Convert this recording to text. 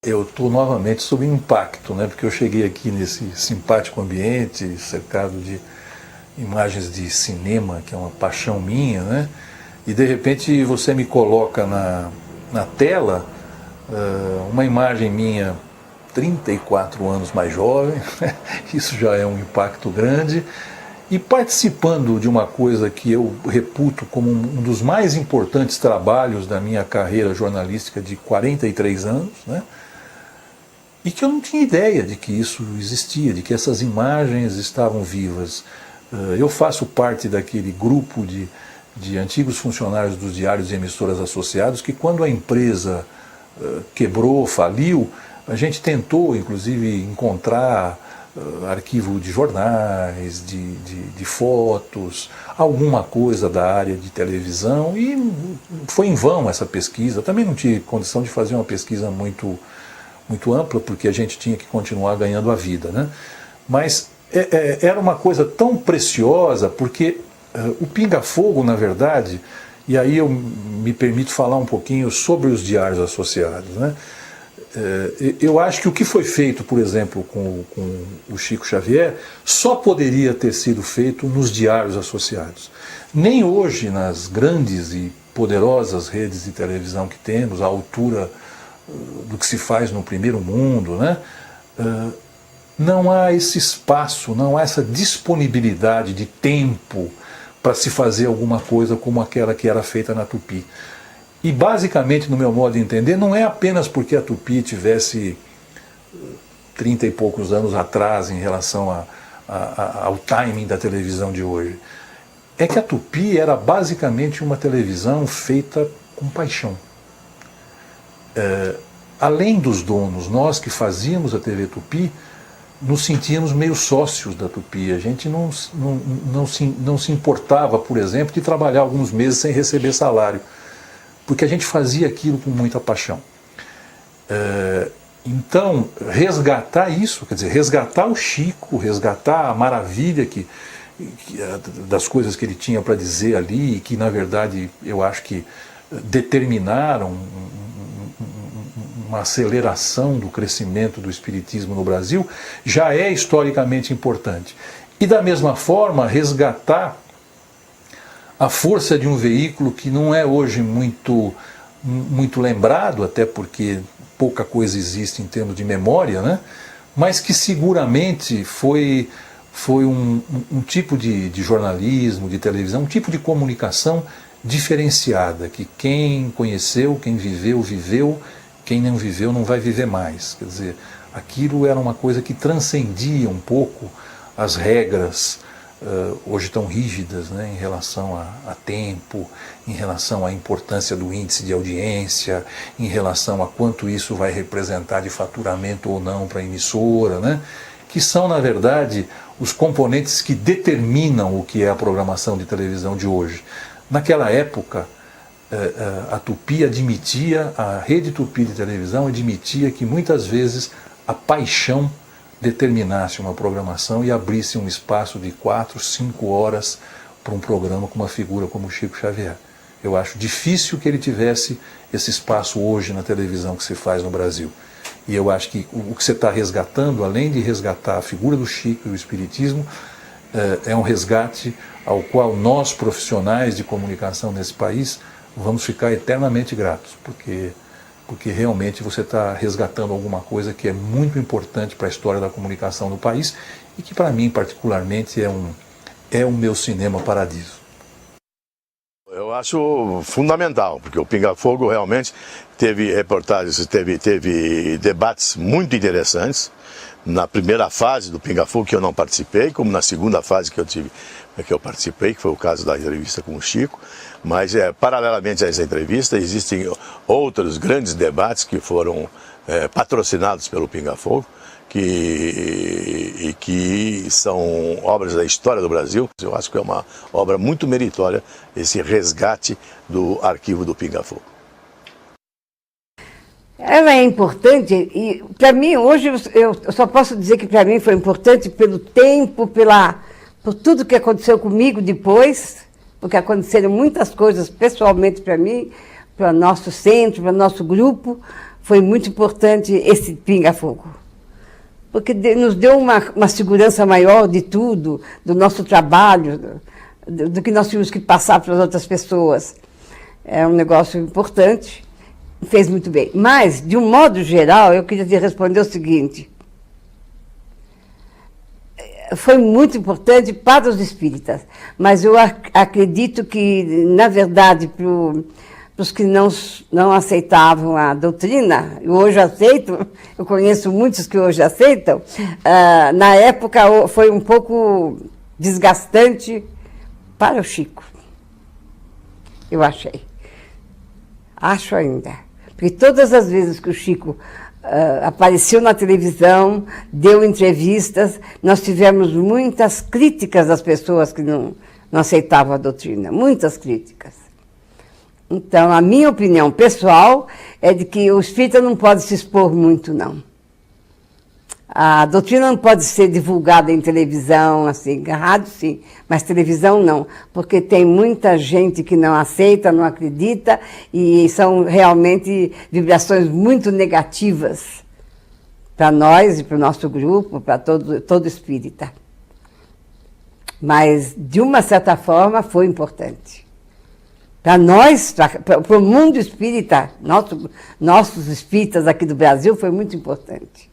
Eu estou novamente sob impacto, né? Porque eu cheguei aqui nesse simpático ambiente, cercado de imagens de cinema, que é uma paixão minha, né? E de repente você me coloca na tela uma imagem minha 34 anos mais jovem, isso já é um impacto grande, e participando de uma coisa que eu reputo como um dos mais importantes trabalhos da minha carreira jornalística de 43 anos, né? E que eu não tinha ideia de que isso existia, de que essas imagens estavam vivas. Eu faço parte daquele grupo de antigos funcionários dos diários e emissoras associados que, quando a empresa quebrou, faliu, a gente tentou, inclusive, encontrar arquivo de jornais, de fotos, alguma coisa da área de televisão, e foi em vão essa pesquisa. Também não tive condição de fazer uma pesquisa muito ampla, porque a gente tinha que continuar ganhando a vida, né? Mas era uma coisa tão preciosa, porque o Pinga-Fogo, na verdade, e aí eu me permito falar um pouquinho sobre os diários associados, né? Eu acho que o que foi feito, por exemplo, com o Chico Xavier, só poderia ter sido feito nos diários associados. Nem hoje, nas grandes e poderosas redes de televisão que temos, à altura do que se faz no primeiro mundo, né? Não há esse espaço, não há essa disponibilidade de tempo para se fazer alguma coisa como aquela que era feita na Tupi. E basicamente, no meu modo de entender, não é apenas porque a Tupi tivesse 30 e poucos anos atrás em relação ao timing da televisão de hoje. É que a Tupi era basicamente uma televisão feita com paixão. Além dos donos, nós que fazíamos a TV Tupi, nos sentíamos meio sócios da Tupi. A gente não se importava, por exemplo, de trabalhar alguns meses sem receber salário, porque a gente fazia aquilo com muita paixão. Então, resgatar isso, quer dizer, resgatar o Chico, resgatar a maravilha das coisas que ele tinha para dizer ali, e que, na verdade, eu acho que determinaram uma aceleração do crescimento do espiritismo no Brasil, já é historicamente importante. E da mesma forma, resgatar a força de um veículo que não é hoje muito lembrado, até porque pouca coisa existe em termos de memória, né? Mas que seguramente foi um tipo de jornalismo, de televisão, um tipo de comunicação diferenciada, que quem conheceu, quem viveu, viveu, quem não viveu não vai viver mais. Quer dizer, aquilo era uma coisa que transcendia um pouco as regras hoje tão rígidas, né, em relação a tempo, em relação à importância do índice de audiência, em relação a quanto isso vai representar de faturamento ou não para a emissora, né, que são, na verdade, os componentes que determinam o que é a programação de televisão de hoje. Naquela época, a Tupi admitia, a rede Tupi de televisão admitia que muitas vezes a paixão determinasse uma programação e abrisse um espaço de 4, 5 horas para um programa com uma figura como o Chico Xavier. Eu acho difícil que ele tivesse esse espaço hoje na televisão que se faz no Brasil. E eu acho que o que você está resgatando, além de resgatar a figura do Chico e o espiritismo, é um resgate ao qual nós, profissionais de comunicação nesse país, vamos ficar eternamente gratos, porque realmente você está resgatando alguma coisa que é muito importante para a história da comunicação no país e que, para mim, particularmente, é o meu cinema paradiso. Eu acho fundamental, porque o Pinga-Fogo realmente teve reportagens, teve debates muito interessantes. Na primeira fase do Pinga-Fogo, que eu não participei, como na segunda fase que eu participei, que foi o caso da entrevista com o Chico. Mas, paralelamente a essa entrevista, existem outros grandes debates que foram patrocinados pelo Pinga-Fogo, que são obras da história do Brasil. Eu acho que é uma obra muito meritória esse resgate do arquivo do Pinga-Fogo. Ela é importante e, para mim, hoje, eu só posso dizer que para mim foi importante pelo tempo, por tudo que aconteceu comigo depois, porque aconteceram muitas coisas pessoalmente para mim, para o nosso centro, para o nosso grupo. foi muito importante esse pinga-fogo. Porque nos deu uma segurança maior de tudo, do nosso trabalho, do que nós tínhamos que passar para as outras pessoas. É um negócio importante, fez muito bem. Mas, de um modo geral, eu queria te responder o seguinte. Foi muito importante para os espíritas, mas eu acredito que, na verdade, para os que não aceitavam a doutrina, eu hoje aceito, eu conheço muitos que hoje aceitam, na época foi um pouco desgastante para o Chico, eu achei. Acho ainda. Porque todas as vezes que o Chico apareceu na televisão, deu entrevistas, nós tivemos muitas críticas das pessoas que não aceitavam a doutrina, muitas críticas. Então, a minha opinião pessoal é de que o espírita não pode se expor muito, não. A doutrina não pode ser divulgada em televisão, assim, rádio sim, mas televisão não, porque tem muita gente que não aceita, não acredita, e são realmente vibrações muito negativas para nós e para o nosso grupo, para todo espírita. Mas, de uma certa forma, foi importante. Para nós, para o mundo espírita, nossos espíritas aqui do Brasil, foi muito importante.